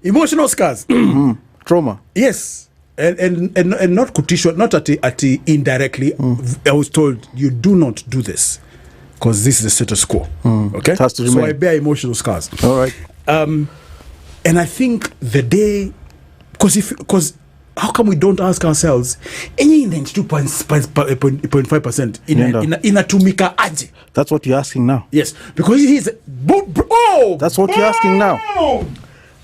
Emotional scars. Trauma. Yes. And not kutisho, not at indirectly. I was told, you do not do this because this is the status quo. Okay? It has to so remain. I bear emotional scars. All right. And I think the day, because how come we don't ask ourselves, any 92.5% inatumika aje? That's what you're asking now. Yes, because he's that's what you're asking now.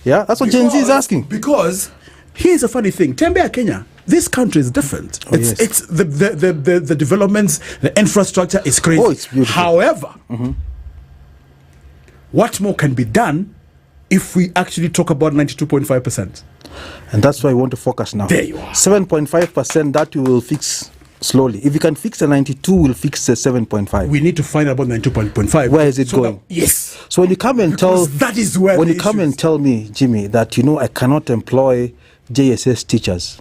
Yeah, that's what Gen Z is asking. Because here's a funny thing: Tembea Kenya, this country is different. It's the developments, the infrastructure is crazy. Oh, it's beautiful. However, what more can be done if we actually talk about 92.5%? And that's why I want to focus now. There you are. 7.5% that you will fix slowly. If you can fix the 92, we'll fix the 7.5. We need to find out about 92.5. Where is it going? Yes. So when you come and that is where when you come and tell me, Jimmy, that I cannot employ JSS teachers.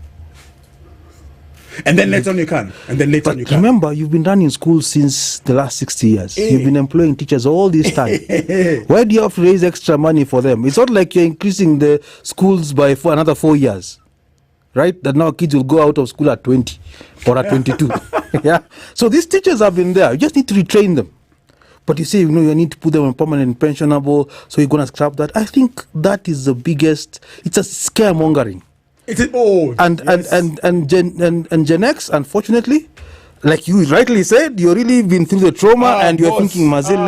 And then later on you can. And then later on you can. Remember, you've been running schools since the last 60 years. You've been employing teachers all this time. Why do you have to raise extra money for them? It's not like you're increasing the schools by another 4 years. Right? That now kids will go out of school at 20 or at 22. Yeah. So these teachers have been there. You just need to retrain them. But you say, you need to put them on permanent pensionable, so you're going to scrap that. I think that is the biggest, it's a scaremongering. It is, and Gen X, unfortunately, like you rightly said, you've really been through the trauma and you're thinking, Mazil,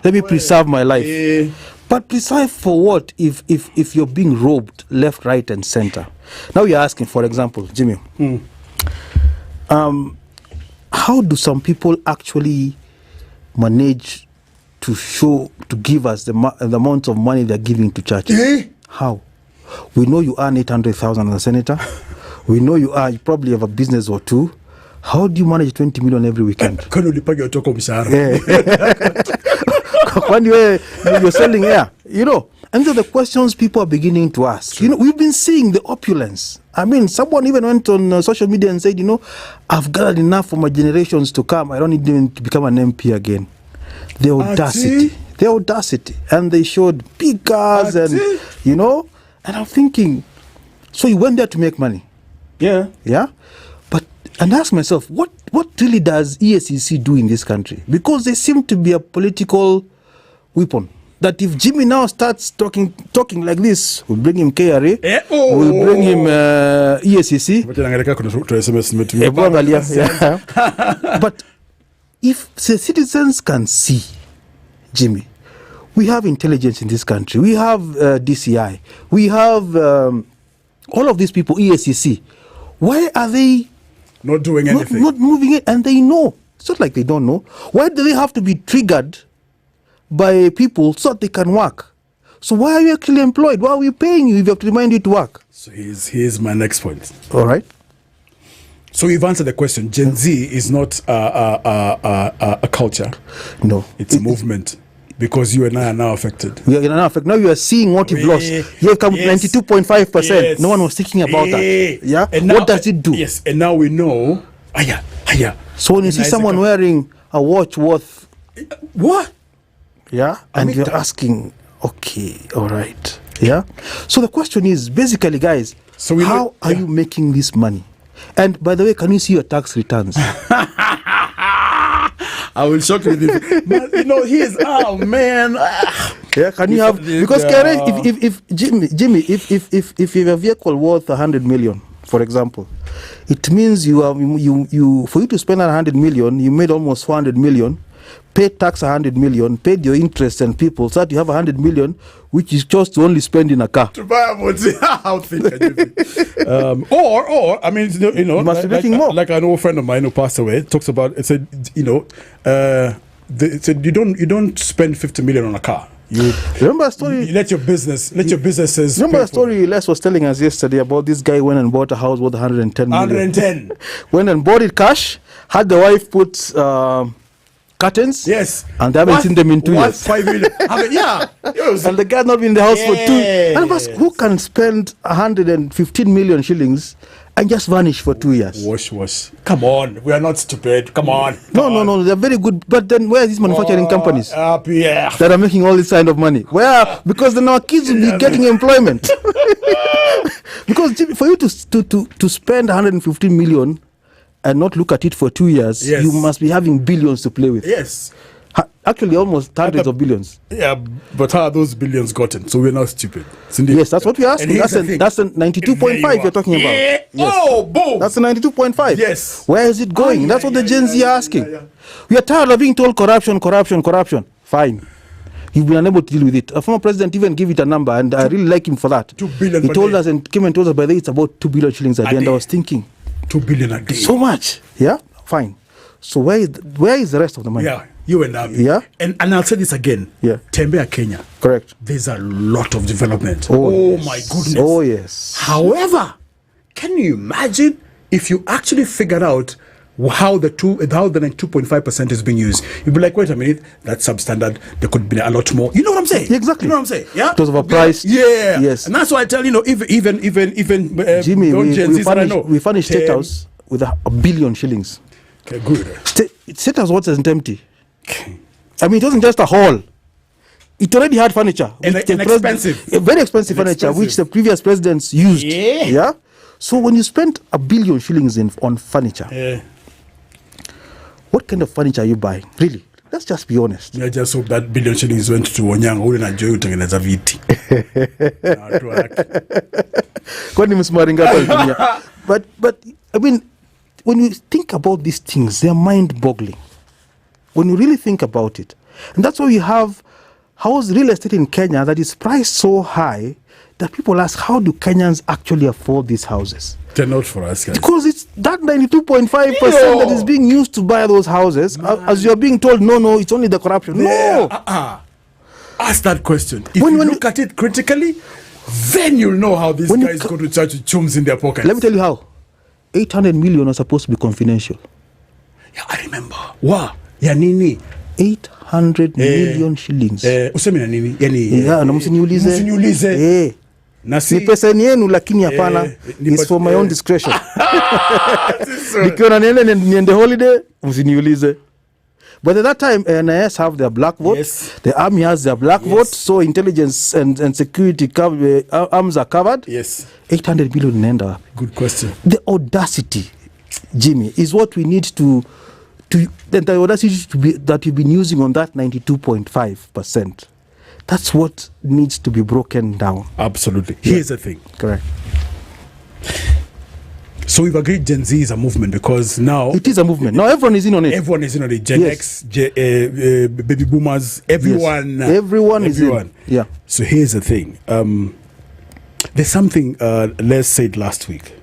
let me preserve my life. But preserve for what if you're being robbed left, right, and center? Now you're asking, for example, Jimmy, how do some people actually manage to give us the amount of money they're giving to churches? How? We know you earn 800,000 as a senator. We know you probably have a business or two. How do you manage 20 million every weekend? When you're selling air, and these are the questions people are beginning to ask. We've been seeing the opulence. I mean, someone even went on social media and said, I've gathered enough for my generations to come. I don't need even to become an MP again. The audacity. And they showed big cars and, and I'm thinking, so you went there to make money? Yeah. Yeah? And ask myself, what really does ESCC do in this country? Because they seem to be a political weapon. That if Jimmy now starts talking like this, we'll bring him KRA, we'll bring him ESCC. But if the citizens can see, Jimmy, we have intelligence in this country, we have DCI, we have all of these people, ESCC. Why are they not doing anything? Not moving it, and they know. It's not like they don't know. Why do they have to be triggered by people so that they can work? So why are you actually employed? Why are we paying you if you have to remind you to work? So here's my next point. All right. So you've answered the question. Gen Z is not a culture. No. It's a movement. Because you and I are now affected. We are now affected. Now you are seeing what you've lost. You have come 92.5%. Yes. No one was thinking about that. Yeah. And now, what does it do? Yes. And now we know. So when you see someone wearing a watch worth what? Yeah. And you're asking, okay, all right. Yeah. So the question is basically, guys, how are you making this money? And by the way, can you see your tax returns? I will shock you with this. He's man. Yeah, can you have because if Jimmy, if you have a vehicle worth 100 million, for example, it means you for you to spend 100 million, you made almost 400 million, paid tax 100 million, paid your interest and people, so that you have 100 million, which is just to only spend in a car. To buy a or I mean, you must be making more. Like an old friend of mine who passed away talks about. It said, it said you don't spend 50 million on a car. You remember a story? You let your businesses. Remember a story Les was telling us yesterday about this guy went and bought a house worth 110 million. 110. Went and bought it cash. Had the wife put curtains. Yes. And they haven't seen them in 2 years. 5 million. And the guy not been in the house for 2 years. And who can spend 115 million shillings and just vanish for 2 years. Wash. Come on, we are not stupid. Come on. No, they're very good. But then where are these manufacturing companies Yeah. that are making all this kind of money? Where? Because then our kids will be getting employment. Because for you to spend 115 million and not look at it for 2 years, Yes. you must be having billions to play with. Yes. Actually, almost hundreds of billions. Yeah, but how are those billions gotten? So we're not stupid. Cindy? Yes, that's what we're asking. And here's That's the the 92.5 you're talking about. Yeah. Yes. Oh, boom. That's the 92.5. Yes. Where is it going? That's what the Gen Z are asking. yeah. We are tired of being told corruption. Fine. You've been unable to deal with it. A former president even gave it a number, and I really like him for that. 2 billion He per told day. us and came and told us by the way it's about 2 billion shillings a day. And I was thinking, 2 billion a day. so much. Yeah? Fine. So where is the rest of the money? Yeah, you and I. Yeah. And I'll say this again. Yeah. Tembea, Kenya. Correct. There's a lot of development. Yes. My goodness. Oh, yes. However, can you imagine if you actually figured out how the 92.5% is being used? You'd be like, wait a minute, that's substandard. There could be a lot more. You know what I'm saying? Exactly. You know what I'm saying? Yeah. It was overpriced. Yeah. Yes. And that's why I tell even Jimmy, Gen Zs that I know. we furnished State House with a billion shillings. Okay, good. State House wasn't empty. I mean, it wasn't just a hall. It already had furniture. And which the expensive. Very expensive furniture, which the previous presidents used. Yeah. So when you spend a billion shillings on furniture, Yeah. what kind of furniture are you buying? Really? Let's just be honest. I just hope that billion shillings went to Wanyanga ule na joy utengeneza viti. Na watu wake. Kwani msumari ngapi alitumia? But I mean, when you think about these things, they're mind-boggling. When you really think about it. And that's why we have real estate in Kenya that is priced so high that people ask, how do Kenyans actually afford these houses? They're not for us, guys. Because it's that 92.5% that is being used to buy those houses, as you're being told, no, it's only the corruption. No! Ask that question. If you look at it critically, then you'll know how these guys go to church with chums in their pockets. Let me tell you how. 800 million are supposed to be confidential. Yeah, I remember. Wow. Ya nini? 800 million shillings. Useme na nini? Yani, na msiniulize. Msiniulize. Ni pesa yenu lakini hapana. It's for my own discretion. Nikiona niende holiday, msiniulize. But at that time, NIS have their black vote. Yes. The army has their black vote. So intelligence and security arms are covered. Yes. 800 million inaenda. Good question. The audacity, Jimmy, is what we need to the audacity that you've been using on that 92.5%. That's what needs to be broken down. Absolutely. Here's the thing. Correct. So we've agreed Gen Z is a movement because now... It is a movement. Now everyone is in on it. Everyone is in on it. Gen X, baby boomers, everyone. Yes. Everyone is in. Yeah. So here's the thing. There's something Les said last week.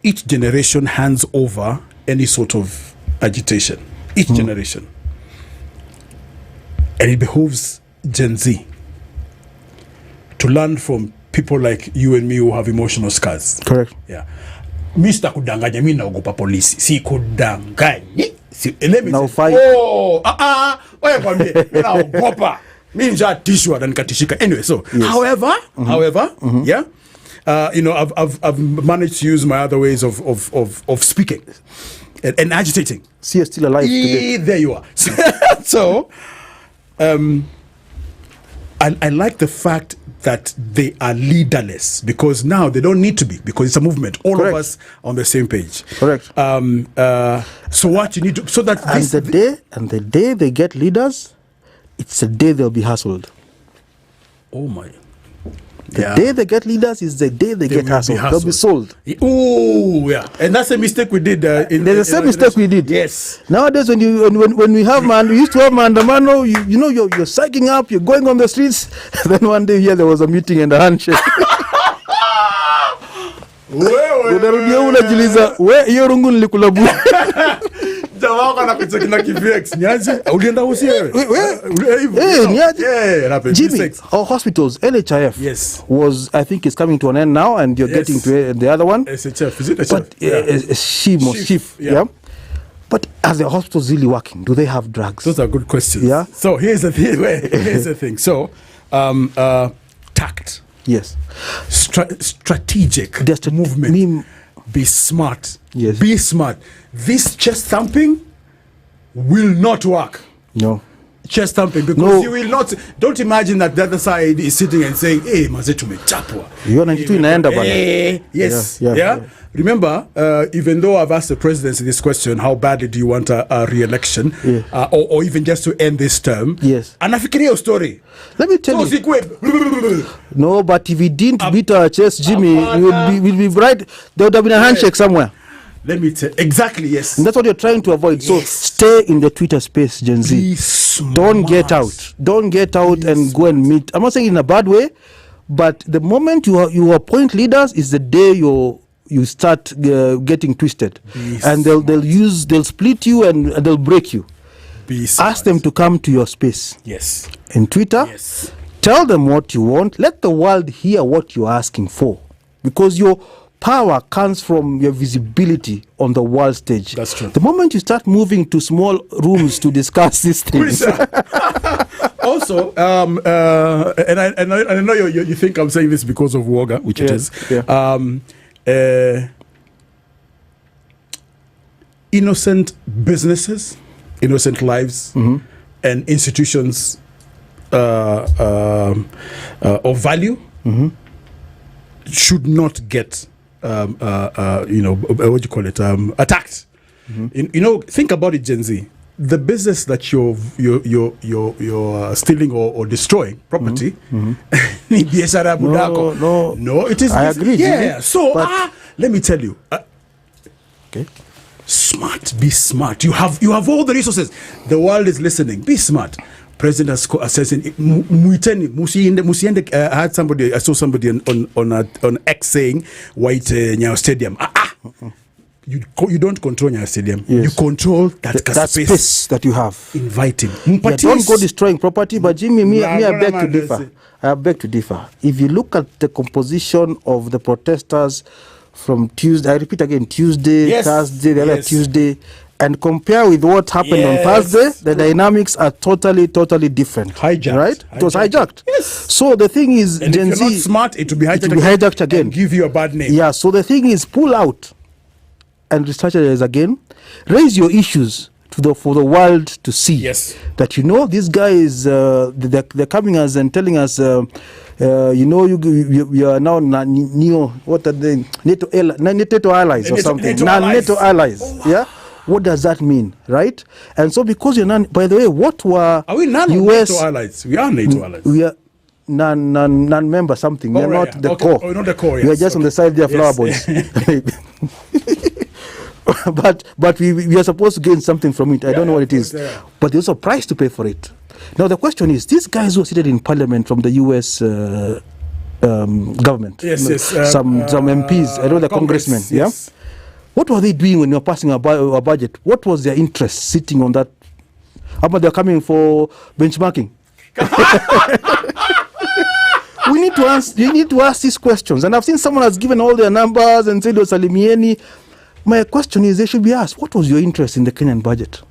Each generation hands over any sort of agitation. Each generation. And it behoves Gen Z to learn from people like you and me who have emotional scars. Correct. Yeah. Mr. Kudanganya, mi naogopa polisi. Si kudanganyi. Now fight. Oye kwambie, mi naogopa. Mi nja tishwa na nikatishika. Anyway, so, yes. However, yeah, I've managed to use my other ways of speaking and agitating. See, you're still alive today. There you are. So, I like the fact that they are leaderless because now they don't need to be because it's a movement. All Correct. of us on the same page. Correct. So what you need to so that the day they get leaders, it's the day they'll be hustled. Oh my. The day they get leaders is the day they get hustled. They'll be sold. Oh yeah, and that's a mistake we did. There's the same mistake we did. Yes. Nowadays, when we have we used to have mandamano. You're psyching up. You're going on the streets. Then one day here there was a meeting and a handshake. Unarudia unajiuliza hiyo rungu nilikula bure. Jamaa kana kuchekina kivex nyaji ulienda usi wewe nyaji Jimmy, mistakes. our hospitals NHIF Yes. was I think is coming to an end now and you're getting to the other one SHF is it a but chief yeah. But are the hospitals really working? Do they have drugs? Those are good questions. Yeah. So here's the thing. So tact. Yes. Strategic movement. Be smart. Yes. Be smart. This chest thumping will not work. No. Chest thumping, because you will not. Don't imagine that the other side is sitting and saying, "Hey, mazetu mechapwa." You're 92 inaenda bana. Yes. Yeah. Remember, even though I've asked the presidency this question, how badly do you want a re-election, or even just to end this term? Yes. Anafikiria your story. Let me tell you. No, but if he didn't beat our chest, Jimmy, we'll be right. There would have been a handshake somewhere. Let me tell. Exactly, yes. And that's what you're trying to avoid. So stay in the Twitter space, Gen Z. Be smart. Don't get out. Don't get out and go and meet. I'm not saying in a bad way, but the moment you appoint leaders is the day you start getting twisted, and they'll split you and they'll break you. Ask them to come to your space. Yes. In Twitter, tell them what you want. Let the world hear what you're asking for, because your power comes from your visibility on the world stage. That's true. The moment you start moving to small rooms to discuss these things. Also, and I know you think I'm saying this because of Woga, which it is. Yeah. Innocent businesses, innocent lives, and institutions of value should not get what do you call it, attacked. Think about it, Gen Z. The business that you're stealing or destroying property, no, it is. I agree. Yeah. So let me tell you. Okay. Smart. Be smart. You have all the resources. The world is listening. Be smart. President says, musiende. I saw somebody on X saying, "White Nyayo Stadium." You don't control Nyayo Stadium. Yes. You control that space that you have. Invite him. Yeah, don't go destroying property. But Jimmy, I beg to differ. I beg to differ. If you look at the composition of the protesters from Tuesday, I repeat again, Tuesday, Thursday, the other Tuesday, and compare with what happened on Thursday, the dynamics are totally different. Hijacked. Right? It was hijacked. Yes. So the thing is, and Gen if you're Z, not smart, it will be hijacked again. And give you a bad name. Yeah, so the thing is, pull out and restructure again. Raise your issues for the world to see. Yes. That these guys, they're coming us and telling us, you are now what are they? NATO allies or something. NATO allies. Oh, wow. Yeah. What does that mean, right? And so because you're by the way, what were are we NATO allies? We are NATO allies. We are non-member something. We are not the core. Oh, not the core. Yes. We are just on the side there, flower boys. But we are supposed to gain something from it. I don't know what it is. But there's a price to pay for it. Now the question is, these guys who are seated in parliament from the US government, some MPs, I know the congressmen, yes. What were they doing when they were passing a budget? What was their interest sitting on that? How about they're coming for benchmarking? You need to ask these questions. And I've seen someone has given all their numbers and said, Salimieni. My question is, they should be asked, what was your interest in the Kenyan budget?